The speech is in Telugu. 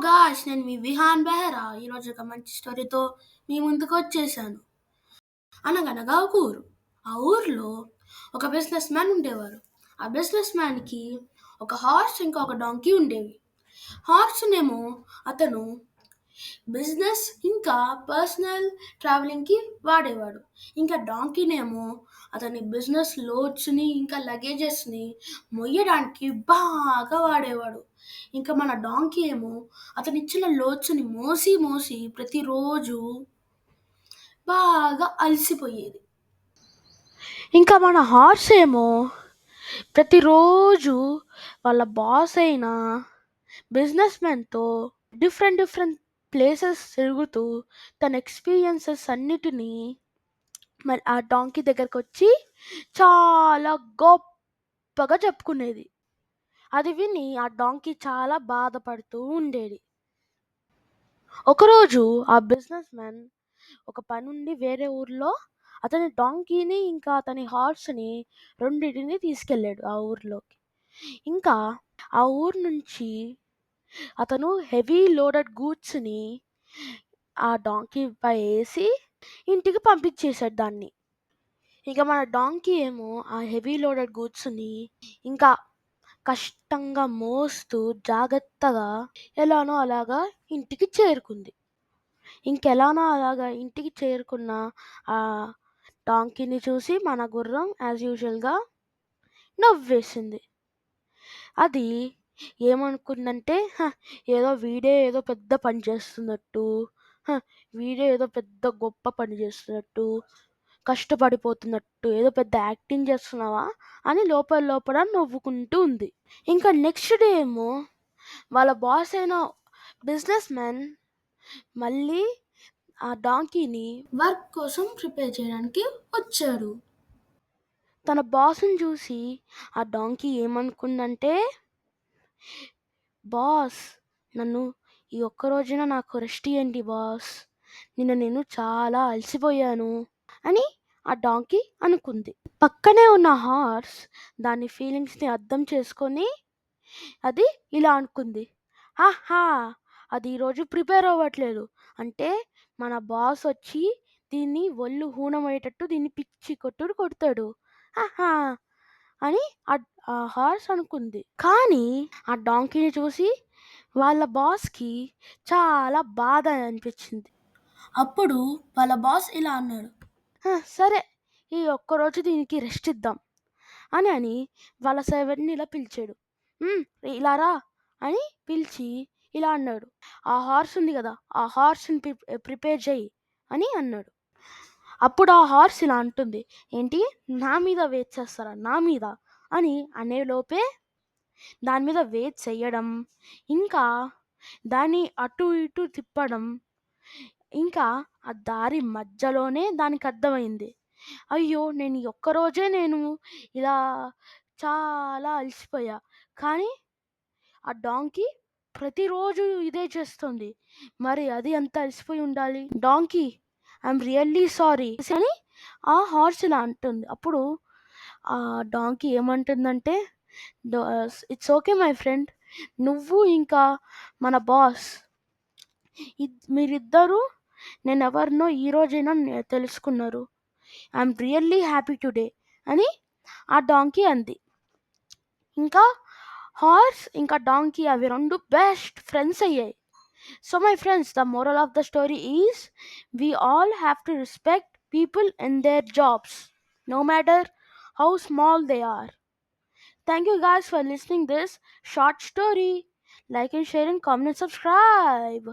గాయ్స్, నేను మీ విహాన్ బెహ్రా. ఈరోజు ఒక మంచి స్టోరీతో మీ ముందుకు వచ్చేసాను. అనగనగా ఒక ఊరు. ఆ ఊర్లో ఒక బిజినెస్ మ్యాన్ ఉండేవారు. ఆ బిజినెస్ మ్యాన్కి ఒక హార్స్ ఇంకా ఒక డాంకీ ఉండేవి. హార్స్నేమో అతను బిజినెస్ ఇంకా పర్సనల్ ట్రావెలింగ్కి వాడేవాడు. ఇంకా డాంకీనేమో అతని బిజినెస్ లోడ్స్ని ఇంకా లగేజెస్ని మొయ్యడానికి బాగా వాడేవాడు. ఇంకా మన డాంకీ ఏమో అతను ఇచ్చిన లోడ్స్ని మోసి మోసి ప్రతిరోజు బాగా అలసిపోయేది. ఇంకా మన హార్స్ ఏమో ప్రతిరోజు వాళ్ళ బాస్ అయిన బిజినెస్ మ్యాన్తో డిఫరెంట్ డిఫరెంట్ ప్లేసెస్ తిరుగుతూ తన ఎక్స్పీరియన్సెస్ అన్నిటినీ మరి ఆ డాంకీ దగ్గరకు వచ్చి చాలా గొప్పగా చెప్పుకునేది. అది విని ఆ డాంకీ చాలా బాధపడుతూ ఉండేది. ఒకరోజు ఆ బిజినెస్ మ్యాన్ ఒక పనుండి వేరే ఊర్లో అతని డాంకీని ఇంకా అతని హార్స్ని రెండింటిని తీసుకెళ్ళాడు ఆ ఊర్లోకి. ఇంకా ఆ ఊరు నుంచి అతను హెవీ లోడెడ్ గూడ్స్ని ఆ డాంకీ పై వేసి ఇంటికి పంపించేశాడు దాన్ని. ఇంకా మన డాంకీ ఏమో ఆ హెవీ లోడెడ్ గూడ్స్ని ఇంకా కష్టంగా మోస్తూ జాగ్రత్తగా ఎలానో అలాగా ఇంటికి చేరుకుంది. ఇంకెలానో అలాగా ఇంటికి చేరుకున్న ఆ డాంకీని చూసి మన గుర్రం యాజ్ యూజువల్గా నవ్వేసింది. అది ఏమనుకుందంటే, వీడే ఏదో పెద్ద పని చేస్తున్నట్టు, వీడే ఏదో పెద్ద గొప్ప పని చేస్తున్నట్టు, కష్టపడిపోతున్నట్టు, ఏదో పెద్ద యాక్టింగ్ చేస్తున్నావా అని లోపల లోపల నవ్వుకుంటూ ఉంది. ఇంకా నెక్స్ట్ డే ఏమో వాళ్ళ బాస్ అయిన బిజినెస్ మ్యాన్ మళ్ళీ ఆ డాంకీని వర్క్ కోసం ప్రిపేర్ చేయడానికి వచ్చారు. తన బాస్ని చూసి ఆ డాంకీ ఏమనుకుందంటే, బాస్, నన్ను ఈ ఒక్క రోజున నాకు రెస్ట్ ఇవ్వండి బాస్, నేను చాలా అలసిపోయాను అని ఆ డాంకీ అనుకుంది. పక్కనే ఉన్న హార్స్ దాని ఫీలింగ్స్ని అర్థం చేసుకొని అది ఇలా అనుకుంది, ఆహా, అది ఈరోజు ప్రిపేర్ అవ్వట్లేదు అంటే మన బాస్ వచ్చి దీన్ని ఒళ్ళు హూనమయ్యేటట్టు దీన్ని పిచ్చి కొట్టుడు కొడతాడు, ఆహా అని ఆ హార్స్ అనుకుంది. కానీ ఆ డాంకీని చూసి వాళ్ళ బాస్కి చాలా బాధ అనిపించింది. అప్పుడు వాళ్ళ బాస్ ఇలా అన్నాడు, సరే, ఈ ఒక్కరోజు దీనికి రెస్ట్ ఇద్దాం అని వాళ్ళ సర్వెంట్ని ఇలా పిలిచాడు. ఇలా రా అని పిలిచి ఇలా అన్నాడు, ఆ హార్స్ ఉంది కదా, ఆ హార్స్ని ప్రిపేర్ చేయి అని అన్నాడు. అప్పుడు ఆ హార్స్ ఇలా అంటుంది, ఏంటి, నా మీద వెయిట్ చేస్తారా, నా మీద అని అనేలోపే దాని మీద వెయిట్ చేయడం, ఇంకా దాన్ని అటు ఇటు తిప్పడం, ఇంకా ఆ దారి మధ్యలోనే దానికి అర్థమైంది, అయ్యో, నేను ఈ ఒక్కరోజే నేను ఇలా చాలా అలసిపోయా, కానీ ఆ డాంకీ ప్రతిరోజు ఇదే చేస్తుంది, మరి అది అంత అలసిపోయి ఉండాలి. డాంకీ, ఐఎమ్ రియల్లీ సారీ అని ఆ హార్స్ ఇలా అంటుంది. అప్పుడు ఆ డాంకీ ఏమంటుందంటే, ఇట్స్ ఓకే మై ఫ్రెండ్, నువ్వు ఇంకా మన బాస్ మీరిద్దరూ నేను ఎవరినో ఈరోజైనా తెలుసుకున్నారు, ఐఎమ్ రియల్లీ హ్యాపీ టుడే అని ఆ డాంకీ అంది. ఇంకా హార్స్ ఇంకా డాంకీ అవి రెండు బెస్ట్ ఫ్రెండ్స్ అయ్యాయి. So my friends, the moral of the story is we all have to respect people in their jobs, no matter how small they are. Thank you guys for listening this short story. Like and share and comment and subscribe.